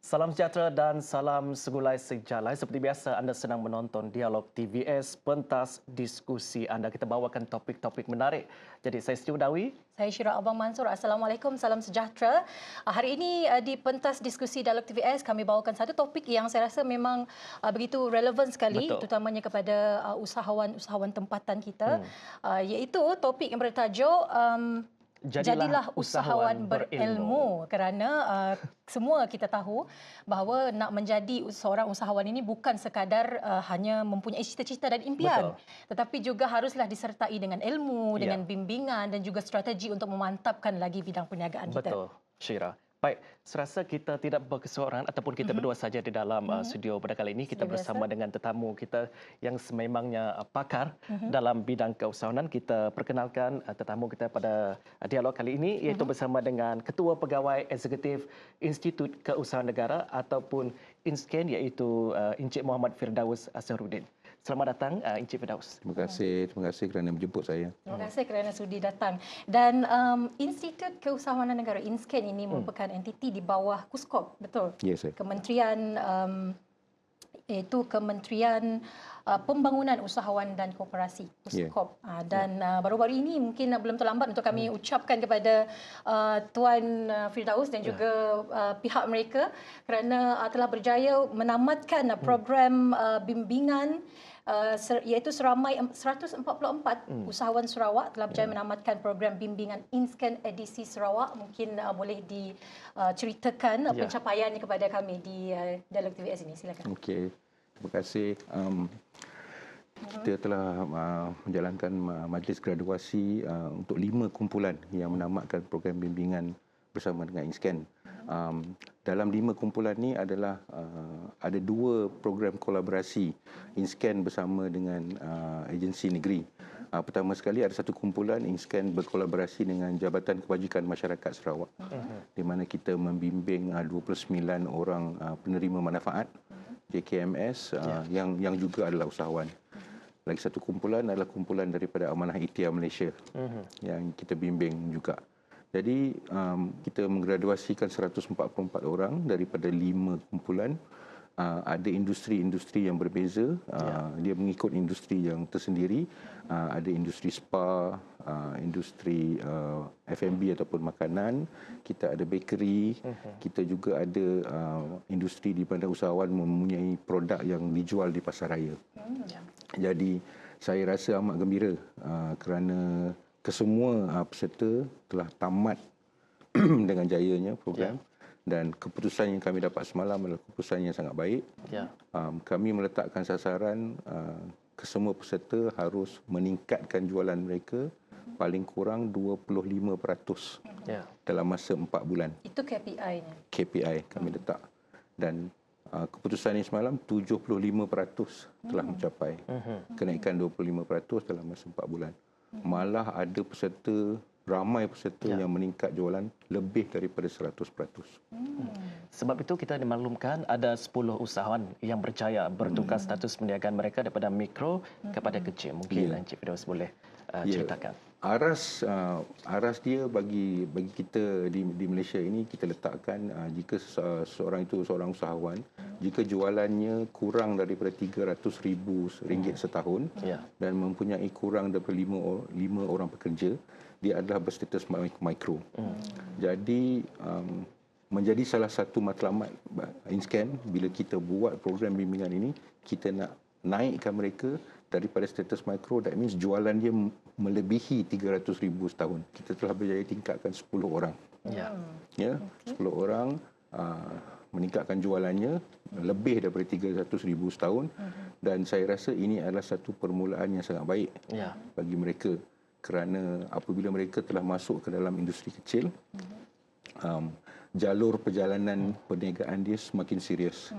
Salam sejahtera dan salam segulai sejalai. Seperti biasa, anda sedang menonton Dialog TVS, pentas diskusi anda. Kita bawakan topik-topik menarik. Jadi saya Siti Udawi. Saya Syirah Abang Mansur. Assalamualaikum, salam sejahtera. Hari ini di pentas diskusi Dialog TVS, kami bawakan satu topik yang saya rasa memang begitu relevan sekali, terutamanya kepada usahawan-usahawan tempatan kita, iaitu topik yang bertajuk Jadilah usahawan berilmu, kerana semua kita tahu bahawa nak menjadi seorang usahawan ini bukan sekadar hanya mempunyai cita-cita dan impian, tetapi juga haruslah disertai dengan ilmu, dengan bimbingan dan juga strategi untuk memantapkan lagi bidang perniagaan kita. Betul, Syirah. Baik, serasa kita tidak berkesuaran ataupun kita berdua saja di dalam studio pada kali ini. Kita bersama dengan tetamu kita yang sememangnya pakar dalam bidang keusahawanan. Kita perkenalkan tetamu kita pada dialog kali ini, iaitu bersama dengan Ketua Pegawai Eksekutif Institut Keusahawan Negara ataupun INSKEN, iaitu Encik Muhammad Firdaus Azharuddin. Selamat datang, Encik Firdaus. Terima kasih kerana menjemput saya. Terima kasih kerana sudi datang. Dan Institut Keusahawanan Negara INSKEN ini merupakan entiti di bawah KUSKOP, betul? Ya, saya. Kementerian iaitu Kementerian Pembangunan Usahawan dan Koperasi, KUSKOP. Dan baru-baru ini mungkin belum terlambat untuk kami ucapkan kepada Tuan Firdaus dan juga pihak mereka kerana telah berjaya menamatkan program bimbingan, iaitu seramai 144 usahawan Sarawak telah berjaya menamatkan program bimbingan INSKEN edisi Sarawak. Mungkin boleh diceritakan pencapaiannya kepada kami di Dialog TVS ini. Silakan. Okey, terima kasih. Kita telah menjalankan majlis graduasi untuk 5 kumpulan yang menamatkan program bimbingan bersama dengan INSKEN. Dalam 5 kumpulan ni adalah ada 2 program kolaborasi INSKEN bersama dengan agensi negeri. Pertama sekali ada satu kumpulan INSKEN berkolaborasi dengan Jabatan Kebajikan Masyarakat Sarawak, di mana kita membimbing 29 orang penerima manfaat JKMS yang juga adalah usahawan. Lagi satu kumpulan adalah kumpulan daripada Amanah Ikhtiar Malaysia yang kita bimbing juga. Jadi kita menggraduasikan 144 orang daripada 5 kumpulan. Ada industri-industri yang berbeza. Dia mengikut industri yang tersendiri. Ada industri spa, industri F&B ataupun makanan. Kita ada bakery. Kita juga ada industri di mana usahawan mempunyai produk yang dijual di pasar raya. Jadi saya rasa amat gembira kerana kesemua peserta telah tamat dengan jayanya program. Dan keputusan yang kami dapat semalam adalah keputusan yang sangat baik. Kami meletakkan sasaran kesemua peserta harus meningkatkan jualan mereka paling kurang 25% dalam masa 4 bulan. Itu KPI-nya? KPI kami letak. Dan keputusan ini semalam 75% telah mencapai. Kenaikan 25% dalam masa 4 bulan. Malah ada ramai peserta yang meningkat jualan lebih daripada 100%. Sebab itu kita dimaklumkan ada 10 usahawan yang berjaya bertukar status perniagaan mereka daripada mikro kepada kecil. Mungkin Encik Firdaus boleh ceritakan. Aras dia bagi kita di Malaysia ini, kita letakkan jika seorang itu seorang usahawan, jika jualannya kurang daripada RM300,000 setahun dan mempunyai kurang daripada 5 orang pekerja, dia adalah berstatus mikro. Jadi menjadi salah satu matlamat INSKEN bila kita buat program bimbingan ini, kita nak naikkan mereka daripada status mikro. That means jualan dia melebihi RM300,000 setahun. Kita telah berjaya tingkatkan 10 orang. 10 orang meningkatkan jualannya lebih daripada RM300,000 setahun. Dan saya rasa ini adalah satu permulaan yang sangat baik bagi mereka. Kerana apabila mereka telah masuk ke dalam industri kecil, jalur perjalanan perniagaan dia semakin serius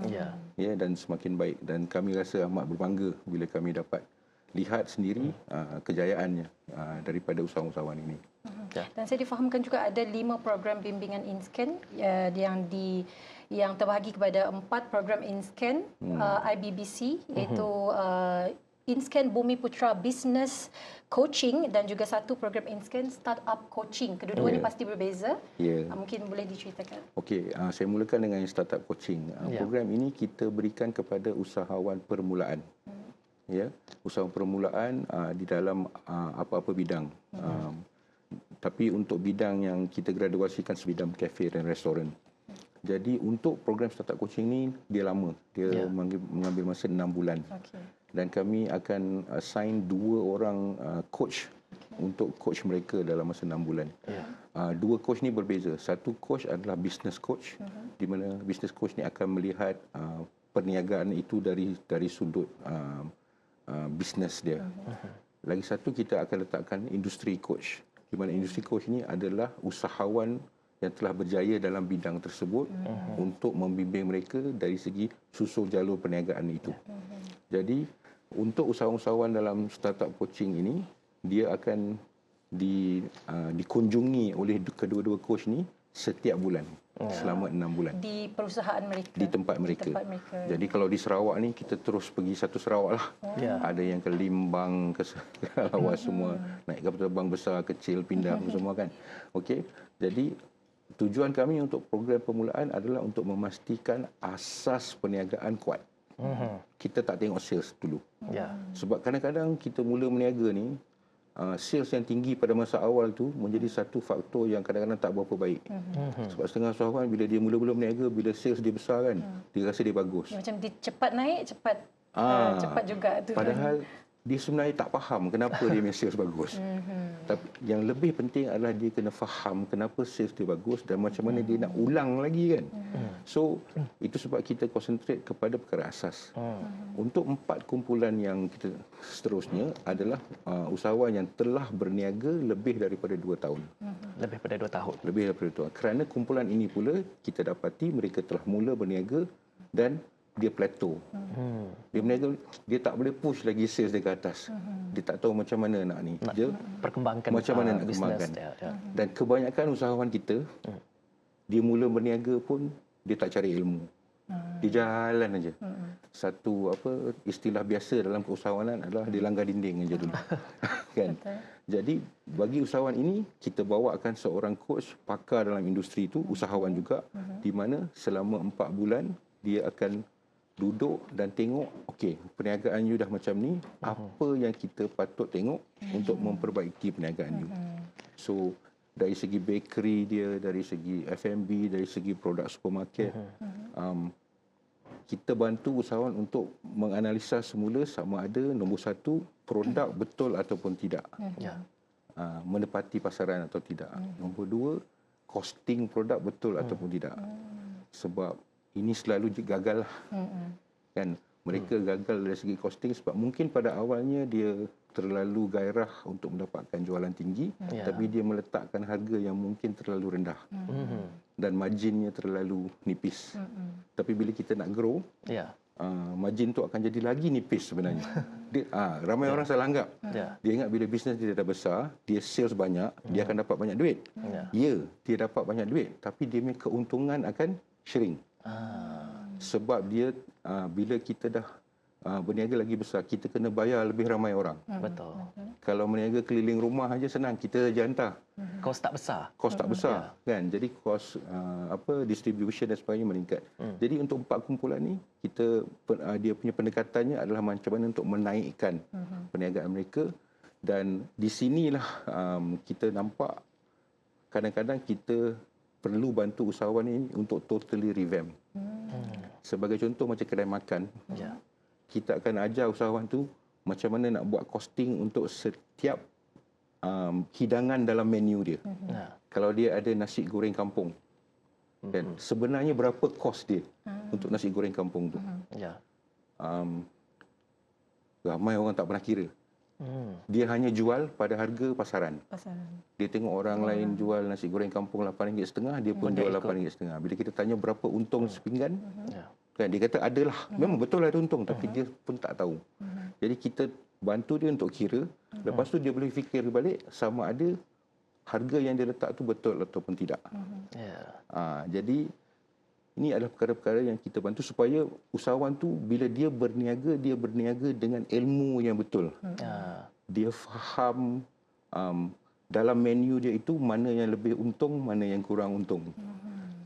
dan semakin baik. Dan kami rasa amat berbangga bila kami dapat lihat sendiri kejayaannya daripada usahawan-usahawan ini. Dan saya difahamkan juga ada 5 program bimbingan INSKEN yang terbahagi kepada 4 program INSKEN IBBC, iaitu InScan Bumi Putra Business Coaching dan juga satu program InScan Startup Coaching. Kedua-duanya pasti berbeza. Mungkin boleh diceritakan. Okey, saya mulakan dengan startup coaching. Program ini kita berikan kepada usahawan permulaan. Ya, usahawan permulaan di dalam apa-apa bidang. Tapi untuk bidang yang kita graduasikan sebidang kafe dan restoran. Jadi untuk program startup coaching ni dia lama. Dia mengambil masa 6 bulan. Dan kami akan assign 2 orang coach untuk coach mereka dalam masa 6 bulan. 2 coach ni berbeza. Satu coach adalah business coach di mana business coach ni akan melihat perniagaan itu dari sudut bisnes dia. Lagi satu kita akan letakkan industri coach. Di mana industri coach ni adalah usahawan yang telah berjaya dalam bidang tersebut untuk membimbing mereka dari segi susul jalur perniagaan itu. Jadi untuk usahawan-usahawan dalam startup coaching ini, dia akan dikunjungi oleh kedua-dua coach ni setiap bulan selama 6 bulan. Di perusahaan mereka? Di tempat mereka. Jadi kalau di Sarawak ni kita terus pergi satu Sarawak lah. Ada yang ke Limbang, ke Sarawak semua. Naik kapal terbang besar, kecil, pindah semua kan. Okey. Jadi tujuan kami untuk program permulaan adalah untuk memastikan asas perniagaan kuat. Kita tak tengok sales dulu. Sebab kadang-kadang kita mula berniaga ni, sales yang tinggi pada masa awal tu menjadi satu faktor yang kadang-kadang tak berapa baik. Sebab setengah usahawan bila dia mula-mula berniaga, bila sales dia besar kan, dia rasa dia bagus. Macam dia cepat naik, cepat juga tu. Padahal dia sebenarnya tak faham kenapa dia punya sales bagus. Tapi yang lebih penting adalah dia kena faham kenapa sales dia bagus dan macam mana dia nak ulang lagi kan. So itu sebab kita concentrate kepada perkara asas. Untuk 4 kumpulan yang kita seterusnya adalah usahawan yang telah berniaga lebih daripada 2 tahun. Lebih daripada 2 tahun. Lebih daripada 2 tahun. Kerana kumpulan ini pula kita dapati mereka telah mula berniaga dan dia plateau. Dia berniaga, dia tak boleh push lagi sales dia ke atas. Dia tak tahu macam mana nak ni. Dia perkembangkan macam mana nak kembangkan. Dan kebanyakan usahawan kita, dia mula berniaga pun dia tak cari ilmu. Dia jalan aja. Satu istilah biasa dalam keusahawanan adalah dia langgar dinding aja dulu. Kan? Jadi bagi usahawan ini kita bawakan seorang coach pakar dalam industri itu, usahawan juga, di mana selama 4 bulan dia akan duduk dan tengok, okey, perniagaan you dah macam ni, apa yang kita patut tengok untuk memperbaiki perniagaan you. So, dari segi bakery dia, dari segi F&B, dari segi produk supermarket, kita bantu usahawan untuk menganalisa semula sama ada nombor 1, produk betul ataupun tidak. Menepati pasaran atau tidak. Nombor 2, costing produk betul ataupun tidak. Sebab ini selalu gagal lah. Kan? Mereka gagal dari segi costing sebab mungkin pada awalnya dia terlalu gairah untuk mendapatkan jualan tinggi, tapi dia meletakkan harga yang mungkin terlalu rendah. Dan marginnya terlalu nipis. Tapi bila kita nak grow, margin tu akan jadi lagi nipis sebenarnya. Ramai orang salah anggap. Dia ingat bila bisnes dia dah besar, dia sales banyak, dia akan dapat banyak duit. Dia dapat banyak duit, tapi dia punya keuntungan akan shrink. Sebab dia bila kita dah berniaga lagi besar, kita kena bayar lebih ramai orang. Betul. Kalau berniaga keliling rumah aja senang, kita saja hantar. Kos tak besar. Kos tak besar, kan? Jadi kos distribution dan sebagainya meningkat. Jadi untuk 4 kumpulan ni, kita dia punya pendekatannya adalah macam mana untuk menaikkan perniagaan mereka. Dan di sinilah kita nampak kadang-kadang kita perlu bantu usahawan ini untuk totally revamp. Sebagai contoh macam kedai makan, kita akan ajar usahawan tu macam mana nak buat costing untuk setiap hidangan dalam menu dia. Kalau dia ada nasi goreng kampung, kan, sebenarnya berapa kos dia untuk nasi goreng kampung tu? Ramai orang tak pernah kira. Dia hanya jual pada harga pasaran. Dia tengok orang lain jual nasi goreng kampung RM8.5, dia pun jual RM8.5. Bila kita tanya berapa untung sepinggan, kan, dia kata adalah. Memang betul ada untung, tapi dia pun tak tahu. Jadi kita bantu dia untuk kira. Lepas tu dia boleh fikir balik sama ada harga yang dia letak tu betul ataupun tidak. Jadi Ini adalah perkara-perkara yang kita bantu supaya usahawan tu bila dia berniaga dengan ilmu yang betul. Dia faham dalam menu dia itu mana yang lebih untung, mana yang kurang untung.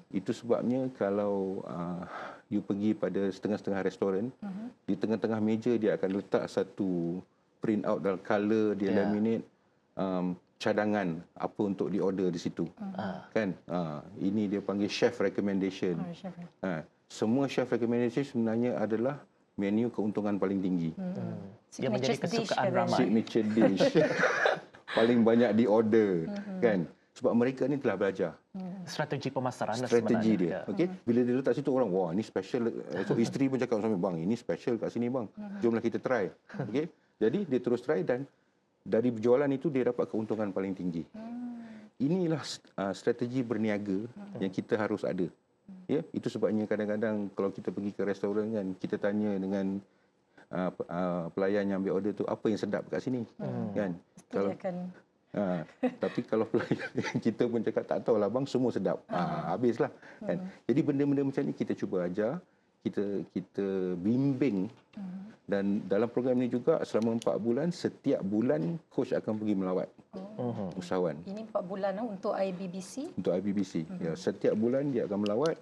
Itu sebabnya kalau you pergi pada setengah-setengah restoran, di tengah-tengah meja dia akan letak satu print out dalam color, dia laminate cadangan apa untuk diorder di situ. Kan? Ini dia panggil chef recommendation. Semua chef recommendation sebenarnya adalah menu keuntungan paling tinggi. Dia menjadi kesukaan ramai. Signature dish. Paling banyak diorder. Kan? Sebab mereka ni telah belajar. Strategi pemasaran Strategi sebenarnya. dia. Okey, bila dia letak situ orang, wah ni special. So isteri pun cakap sama bang, ini special kat sini bang. Jomlah kita try. Okey. Jadi dia terus try dan dari berjualan itu dia dapat keuntungan paling tinggi. Inilah strategi berniaga yang kita harus ada. Ya, itu sebabnya kadang-kadang kalau kita pergi ke restoran kan, kita tanya dengan pelayan yang ambil order tu apa yang sedap kat sini. Kan? Kalau tapi kalau pelayan kita pun cakap tak tahulah bang, semua sedap. Habislah kan. Jadi benda-benda macam ni kita cuba ajar, kita bimbing. Dan dalam program ini juga selama 4 bulan, setiap bulan coach akan pergi melawat usahawan. Ini 4 bulan untuk IBBC? Untuk IBBC. Ya, setiap bulan dia akan melawat,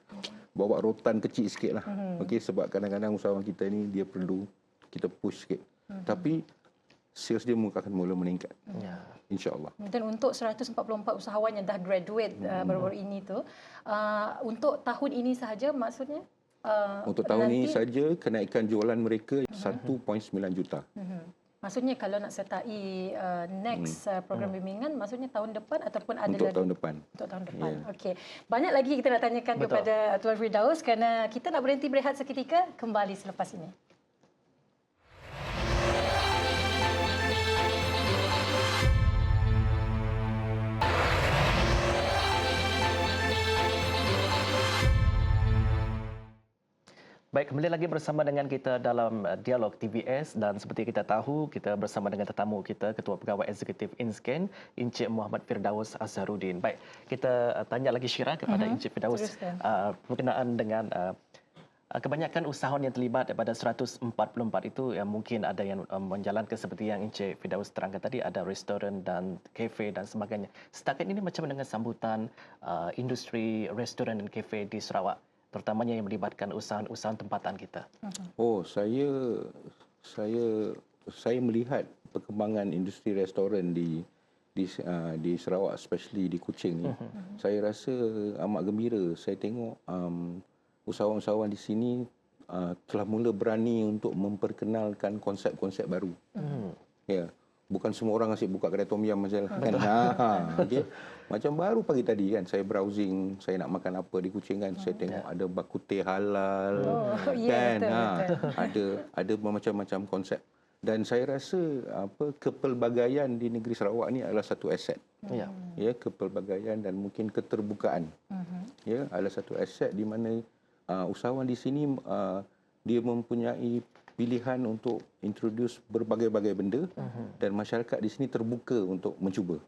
bawa rotan kecil sikitlah. Okey, sebab kadang-kadang usahawan kita ni dia perlu kita push sikit. Tapi sales dia akan mula meningkat. InsyaAllah. Dan untuk 144 usahawan yang dah graduate baru-baru ini tu, untuk tahun ini sahaja maksudnya? Untuk tahun ini saja kenaikan jualan mereka 1.9 juta. Maksudnya kalau nak sertai next program bimbingan, maksudnya tahun depan ataupun ada untuk lagi? Tahun depan. Untuk tahun depan. Okey. Banyak lagi kita nak tanyakan kepada Tuan Firdaus kerana kita nak berhenti berehat seketika, kembali selepas ini. Baik, kembali lagi bersama dengan kita dalam Dialog TVS dan seperti kita tahu, kita bersama dengan tetamu kita, Ketua Pegawai Eksekutif InScan, Encik Muhammad Firdaus Azharuddin. Baik, kita tanya lagi Syira kepada Encik Firdaus berkenaan dengan kebanyakan usahawan yang terlibat daripada 144 itu yang mungkin ada yang menjalankan seperti yang Encik Firdaus terangkan tadi, ada restoran dan kafe dan sebagainya. Setakat ini macam mana dengan sambutan industri restoran dan kafe di Sarawak, terutamanya yang melibatkan usahawan-usahawan tempatan kita? Oh, saya melihat perkembangan industri restoran di Sarawak, especially di Kuching ni. Saya rasa amat gembira. Saya tengok usahawan-usahawan di sini telah mula berani untuk memperkenalkan konsep-konsep baru. Ya, bukan semua orang asyik buka kedai tom yum macam kan. Okay. Macam baru pagi tadi kan saya browsing, saya nak makan apa di Kuching kan, saya tengok ada bak kutih halal kan. Ada macam-macam konsep. Dan saya rasa kepelbagaian di negeri Sarawak ni adalah satu aset. Ya, kepelbagaian dan mungkin keterbukaan. Ya, adalah satu aset di mana usahawan di sini dia mempunyai pilihan untuk introduce berbagai-bagai benda dan masyarakat di sini terbuka untuk mencuba.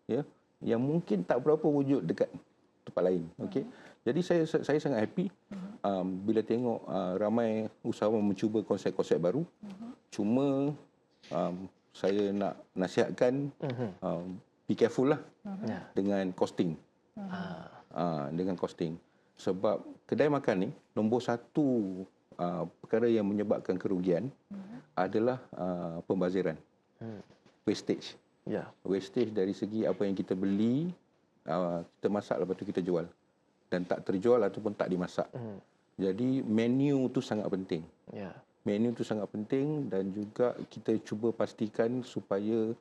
Ya, yang mungkin tak berapa wujud dekat tempat lain. Okey. Jadi saya sangat happy bila tengok ramai usahawan mencuba konsep-konsep baru. Cuma saya nak nasihatkan be careful lah dengan costing. Dengan costing. Sebab kedai makan ni nombor satu perkara yang menyebabkan kerugian adalah pembaziran. Wastage. Wastage dari segi apa yang kita beli, kita masak lepas tu kita jual. Dan tak terjual ataupun tak dimasak. Jadi menu tu sangat penting. Menu tu sangat penting dan juga kita cuba pastikan supaya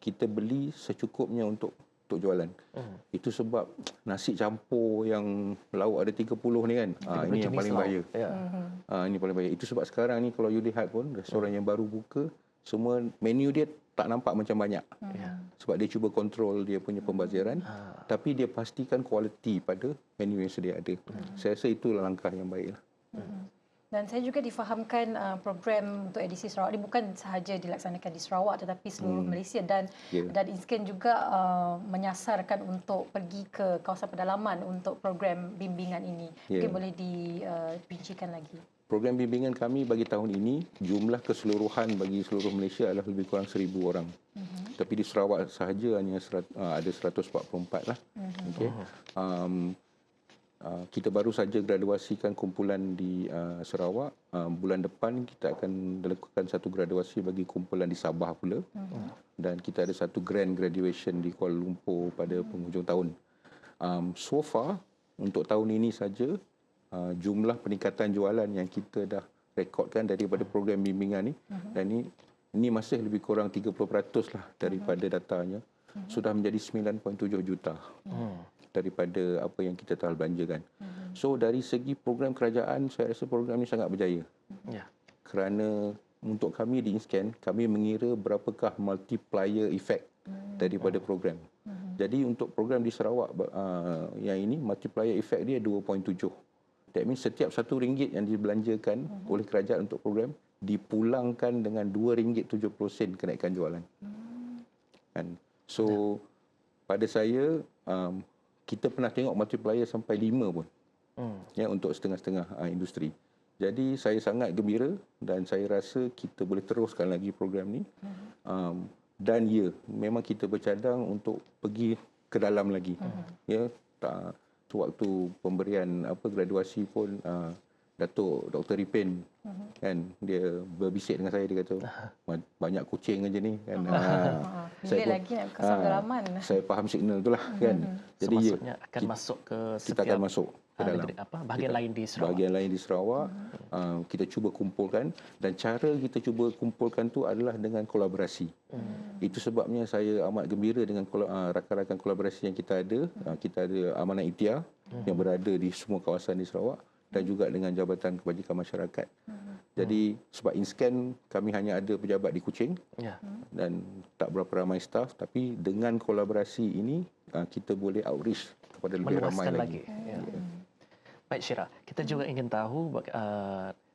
kita beli secukupnya untuk jualan. Itu sebab nasi campur yang lauk ada 30 ni kan. Ini yang paling bahaya. Ini paling bahaya. Itu sebab sekarang ni kalau you lihat pun restoran yang baru buka, semua menu dia tak nampak macam banyak. Sebab dia cuba kontrol dia punya pembaziran, tapi dia pastikan kualiti pada menu yang sedia ada. Saya rasa itulah langkah yang baiklah. Dan saya juga difahamkan program untuk edisi Sarawak ini bukan sahaja dilaksanakan di Sarawak tetapi seluruh Malaysia dan InScan juga menyasarkan untuk pergi ke kawasan pedalaman untuk program bimbingan ini. Mungkin boleh dirincikan lagi. Program bimbingan kami bagi tahun ini, jumlah keseluruhan bagi seluruh Malaysia adalah lebih kurang 1,000 orang. Tapi di Sarawak sahaja hanya ada 144 lah. Okay. Kita baru saja graduasikan kumpulan di Sarawak. Bulan depan kita akan lakukan satu graduasi bagi kumpulan di Sabah pula. Dan kita ada satu grand graduation di Kuala Lumpur pada penghujung tahun. So far, untuk tahun ini saja, jumlah peningkatan jualan yang kita dah rekodkan daripada program bimbingan ni, dan ini masih lebih kurang 30% lah daripada datanya, sudah menjadi 9.7 juta. Daripada apa yang kita telah belanjakan. So dari segi program kerajaan, saya rasa program ini sangat berjaya. Kerana untuk kami di InScan, kami mengira berapakah multiplier effect daripada program. Jadi untuk program di Sarawak yang ini, multiplier effect dia 2.7. That means setiap RM1 yang dibelanjakan oleh kerajaan untuk program, dipulangkan dengan RM2.70 kenaikan jualan. So pada saya, kita pernah tengok multiplier sampai 5 pun ya, untuk setengah-setengah industri. Jadi saya sangat gembira dan saya rasa kita boleh teruskan lagi program ni. Dan ya, memang kita bercadang untuk pergi ke dalam lagi. Ya, waktu pemberian graduasi pun Datuk Dr. Ripin kan, dia berbisik dengan saya, dia kata banyak kucing aja ni kan. Saya lagi nak ke pedalaman. Saya faham signal itulah kan. Jadi maksudnya akan masuk ke kita akan masuk ke dalam bahagian lain di Sarawak. Bahagian lain di Sarawak, kita cuba kumpulkan, dan cara kita cuba kumpulkan tu adalah dengan kolaborasi. Itu sebabnya saya amat gembira dengan rakan-rakan kolaborasi yang kita ada. Kita ada Amanah Ikhtiar yang berada di semua kawasan di Sarawak, dan juga dengan Jabatan Kebajikan Masyarakat. Jadi sebab InScan kami hanya ada pejabat di Kuching dan tak berapa ramai staf, tapi dengan kolaborasi ini kita boleh outreach kepada lebih ramai lagi. Baik Syirah, kita juga ingin tahu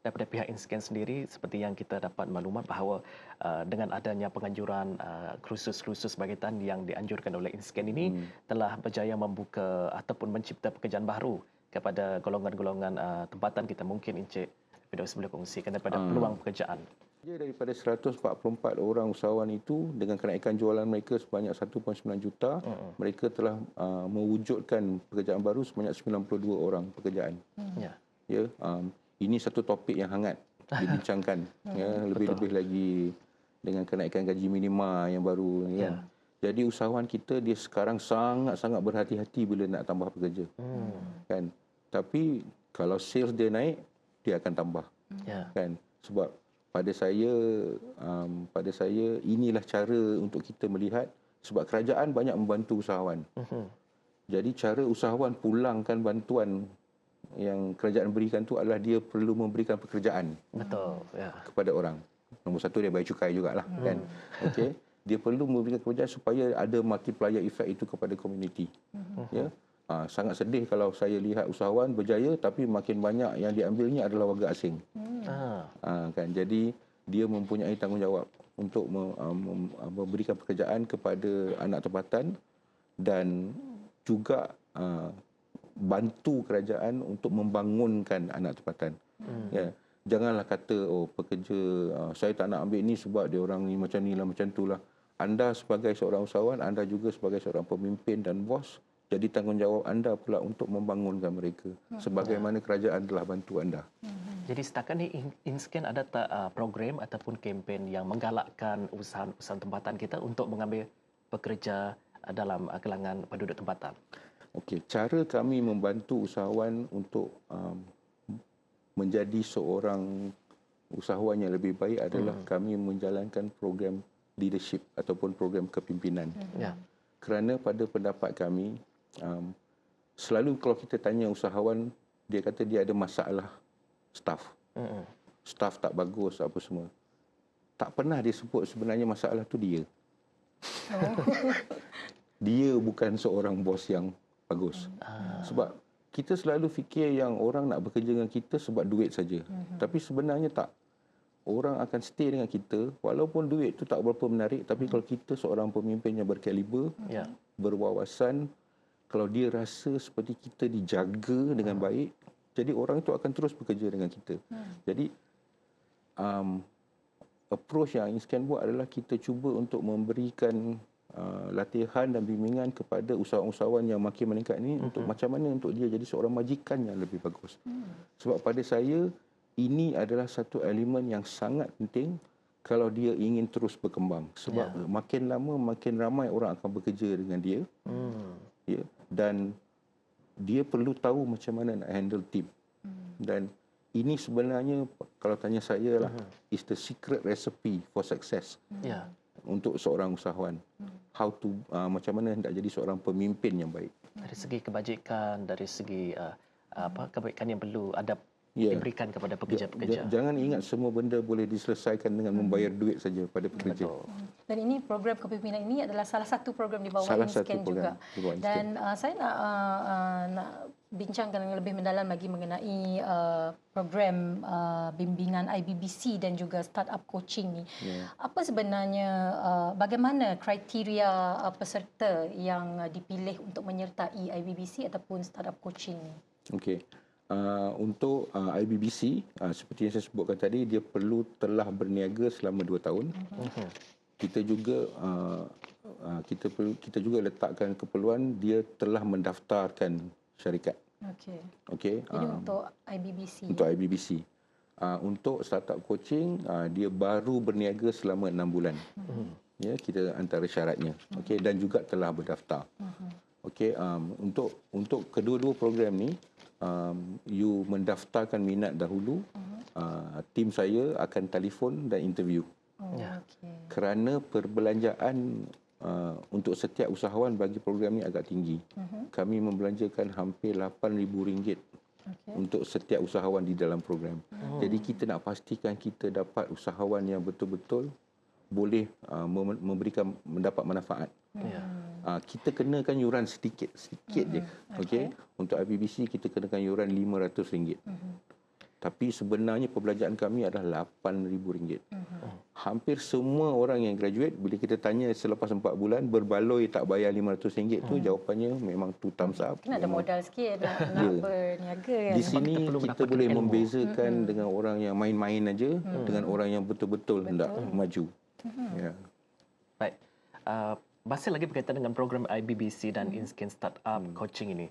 daripada pihak InScan sendiri, seperti yang kita dapat maklumat bahawa dengan adanya penganjuran kursus-kursus bagitan yang dianjurkan oleh InScan ini telah berjaya membuka ataupun mencipta pekerjaan baru kepada golongan-golongan tempatan kita. Mungkin Encik Firdaus boleh kongsikan daripada peluang pekerjaan. Daripada 144 orang usahawan itu, dengan kenaikan jualan mereka sebanyak 1.9 juta, mereka telah mewujudkan pekerjaan baru sebanyak 92 orang pekerjaan. Ini satu topik yang hangat dibincangkan. Lebih-lebih lagi dengan kenaikan gaji minima yang baru. Jadi usahawan kita dia sekarang sangat-sangat berhati-hati bila nak tambah pekerja. Kan? Tapi kalau sales dia naik, dia akan tambah. Kan? Sebab pada saya inilah cara untuk kita melihat, sebab kerajaan banyak membantu usahawan. Jadi cara usahawan pulangkan bantuan yang kerajaan berikan tu adalah dia perlu memberikan pekerjaan kepada orang. Nombor satu, dia bayar cukai jugalah kan. Okey. Dia perlu memberikan pekerjaan supaya ada multiplier effect itu kepada komuniti. Sangat sedih kalau saya lihat usahawan berjaya tapi makin banyak yang diambilnya adalah warga asing. Kan, jadi dia mempunyai tanggungjawab untuk memberikan pekerjaan kepada anak tempatan dan juga bantu kerajaan untuk membangunkan anak tempatan. Janganlah kata pekerja saya tak nak ambil ni sebab dia orang ni macam lah macam itulah. Anda sebagai seorang usahawan, anda juga sebagai seorang pemimpin dan bos, jadi tanggungjawab anda pula untuk membangunkan mereka sebagaimana kerajaan telah bantu anda. Jadi setakat ni InScan ada tak program ataupun kempen yang menggalakkan usaha tempatan kita untuk mengambil pekerja dalam kalangan penduduk tempatan? Okey, cara kami membantu usahawan untuk menjadi seorang usahawan yang lebih baik adalah kami menjalankan program leadership ataupun program kepimpinan. Kerana pada pendapat kami, selalu kalau kita tanya usahawan, dia kata dia ada masalah staff. Staff tak bagus apa semua. Tak pernah dia sebut sebenarnya masalah tu dia. Dia bukan seorang bos yang bagus. Sebab kita selalu fikir yang orang nak bekerja dengan kita sebab duit saja. Tapi sebenarnya tak. Orang akan stay dengan kita walaupun duit tu tak berapa menarik, tapi kalau kita seorang pemimpin yang berkaliber, berwawasan, kalau dia rasa seperti kita dijaga dengan baik, jadi orang itu akan terus bekerja dengan kita. Jadi approach yang Inscan buat adalah kita cuba untuk memberikan latihan dan bimbingan kepada usahawan-usahawan yang makin meningkat ini untuk macam mana untuk dia jadi seorang majikan yang lebih bagus. Sebab pada saya ini adalah satu elemen yang sangat penting kalau dia ingin terus berkembang. Sebab makin lama makin ramai orang akan bekerja dengan dia. Ya, dan dia perlu tahu macam mana nak handle team. Dan ini sebenarnya kalau tanya saya lah, is the secret recipe for success. Untuk seorang usahawan. How to macam mana nak jadi seorang pemimpin yang baik. Dari segi kebajikan, dari segi kebaikan yang perlu ada diberikan kepada pekerja-pekerja. Jangan ingat semua benda boleh diselesaikan dengan membayar duit saja pada pekerja. Dan ini program kepimpinan ini adalah salah satu program di bawah Inscan juga. Dan saya nak bincangkan lebih mendalam lagi mengenai program bimbingan IBBC dan juga startup coaching ni. Apa sebenarnya bagaimana kriteria peserta yang dipilih untuk menyertai IBBC ataupun startup coaching ni? Okey. Untuk IBBC, seperti yang saya sebutkan tadi, dia perlu telah berniaga selama 2 tahun. Kita juga kita juga letakkan keperluan dia telah mendaftarkan syarikat. Okey. Jadi untuk IBBC. Untuk IBBC. Untuk startup coaching, dia baru berniaga selama 6 bulan. Ya, kita antara syaratnya. Okey, dan juga telah berdaftar. Okey, untuk kedua-dua program ni, you mendaftarkan minat dahulu, tim saya akan telefon dan interview. Kerana perbelanjaan untuk setiap usahawan bagi program ini agak tinggi. Kami membelanjakan hampir RM8,000 untuk setiap usahawan di dalam program. Jadi kita nak pastikan kita dapat usahawan yang betul-betul boleh mendapat manfaat. Kita kenakan yuran sedikit je. Okey. Untuk IBBC kita kenakan yuran RM500. Tapi sebenarnya perbelanjaan kami adalah RM8,000. Hampir semua orang yang graduate bila kita tanya selepas 4 bulan berbaloi tak bayar RM500 tu, jawapannya memang tu thumbs up. Kena ada modal sikit nak berniaga kan. Di sini kita boleh membezakan dengan orang yang main-main aja dengan orang yang betul-betul hendak maju. Baik. Masih lagi berkaitan dengan program IBBC dan Inscan Startup Coaching ini.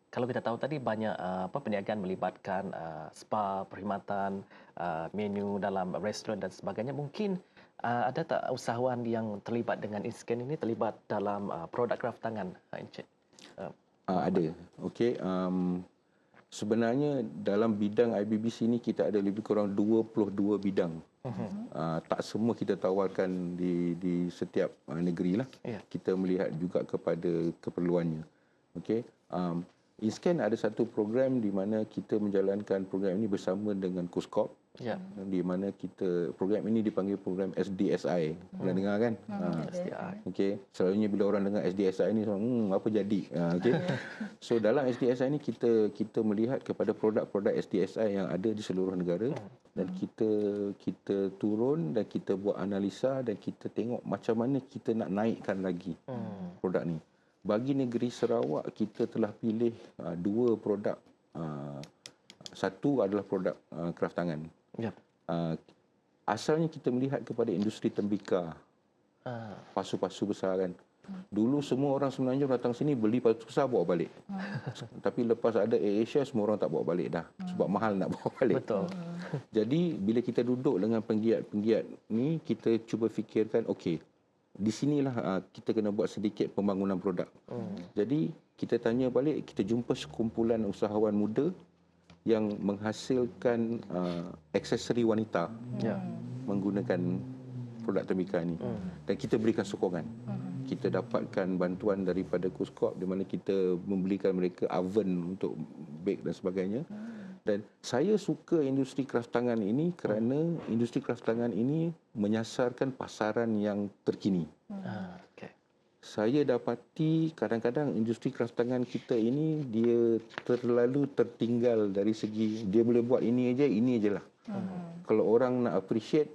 Kalau kita tahu tadi banyak perniagaan melibatkan spa, perkhidmatan, menu dalam restoran dan sebagainya. Mungkin ada tak usahawan yang terlibat dengan Inscan ini terlibat dalam produk kraft tangan, Encik? Ada. Okey. Sebenarnya dalam bidang IBBC ini kita ada lebih kurang 22 bidang. Tak semua kita tawarkan di setiap negeri lah. Kita melihat juga kepada keperluannya. Okey. Inscan ada satu program di mana kita menjalankan program ini bersama dengan KUSKOP. Di mana program ini dipanggil program SDSI. Pernah dengar kan? SDSI. Okey. Selalunya bila orang dengar SDSI ni apa jadi? Okey. So dalam SDSI ni kita melihat kepada produk-produk SDSI yang ada di seluruh negara dan kita turun dan kita buat analisa dan kita tengok macam mana kita nak naikkan lagi produk ni. Bagi negeri Sarawak kita telah pilih 2 produk. Satu adalah produk kraft tangan. Asalnya kita melihat kepada industri tembikar, pasu-pasu besar kan. Dulu semua orang sebenarnya datang sini beli pasu besar bawa balik. Tapi lepas ada AirAsia semua orang tak bawa balik dah. Sebab mahal nak bawa balik. Betul. Jadi bila kita duduk dengan penggiat-penggiat ni, kita cuba fikirkan okey, di sinilah kita kena buat sedikit pembangunan produk. Jadi kita tanya balik, kita jumpa sekumpulan usahawan muda yang menghasilkan aksesori wanita menggunakan produk tembikar ini. Dan kita berikan sokongan. Kita dapatkan bantuan daripada KUSKOP di mana kita membelikan mereka oven untuk bake dan sebagainya. Dan saya suka industri kraft tangan ini kerana industri kraft tangan ini menyasarkan pasaran yang terkini. saya dapati kadang-kadang industri kraftangan kita ini dia terlalu tertinggal dari segi dia boleh buat ini aja lah. Kalau orang nak appreciate,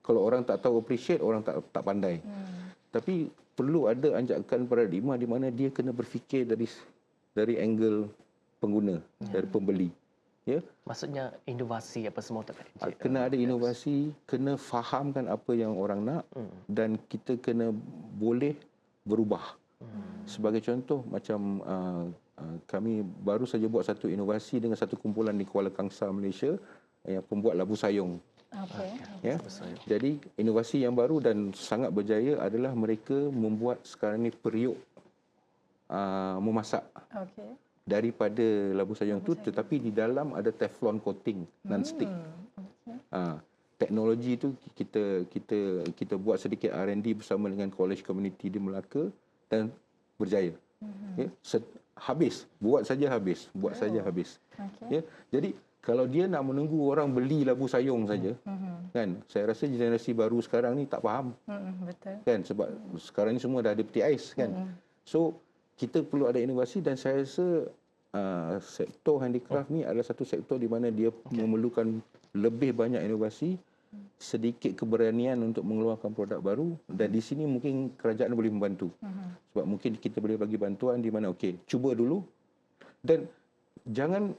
kalau orang tak tahu appreciate, orang tak pandai. Tapi perlu ada anjakan paradigma di mana dia kena berfikir dari angle pengguna, dari pembeli. Ya. Maksudnya inovasi apa semua tak? Kena ada inovasi, kena fahamkan apa yang orang nak dan kita kena boleh berubah. Sebagai contoh macam kami baru saja buat satu inovasi dengan satu kumpulan di Kuala Kangsar, Malaysia yang pembuat labu sayung. Ya. Jadi inovasi yang baru dan sangat berjaya adalah mereka membuat sekarang ni periuk memasak. Daripada labu sayung tu, tetapi di dalam ada teflon coating non-stick. Teknologi itu kita buat sedikit R&D bersama dengan college community di Melaka dan berjaya. Ya, habis, buat saja habis. Ya, jadi kalau dia nak menunggu orang beli labu sayung saja, kan? Saya rasa generasi baru sekarang ni tak faham. Betul. Kan, sebab sekarang ni semua dah ada peti ais, kan? So kita perlu ada inovasi dan saya rasa sektor handicraft ni adalah satu sektor di mana dia memerlukan lebih banyak inovasi, sedikit keberanian untuk mengeluarkan produk baru dan di sini mungkin kerajaan boleh membantu. Sebab mungkin kita boleh bagi bantuan di mana okey, cuba dulu dan jangan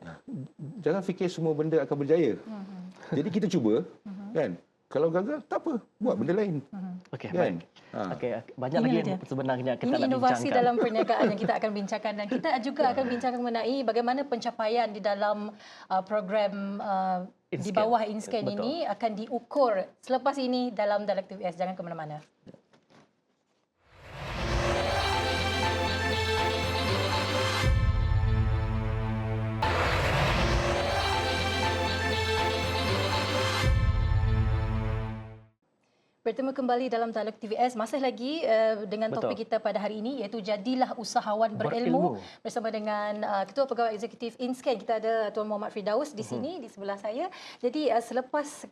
fikir semua benda akan berjaya. Jadi kita cuba, kan? Kalau gagal tak apa, buat benda lain. Okey, kan? baik. Okey, banyak lagi yang sebenarnya kita nak bincangkan. Ini inovasi dalam perniagaan yang kita akan bincangkan dan kita juga akan bincangkan mengenai bagaimana pencapaian di dalam program di bawah InScan ini akan diukur selepas ini dalam Dialektif S. Jangan ke mana-mana. Bertemu kembali dalam Dialog TVS. Masih lagi dengan topik kita pada hari ini iaitu jadilah usahawan berilmu bersama dengan Ketua Pegawai Eksekutif InScan. Kita ada Tuan Muhammad Firdaus di sini di sebelah saya. Jadi selepas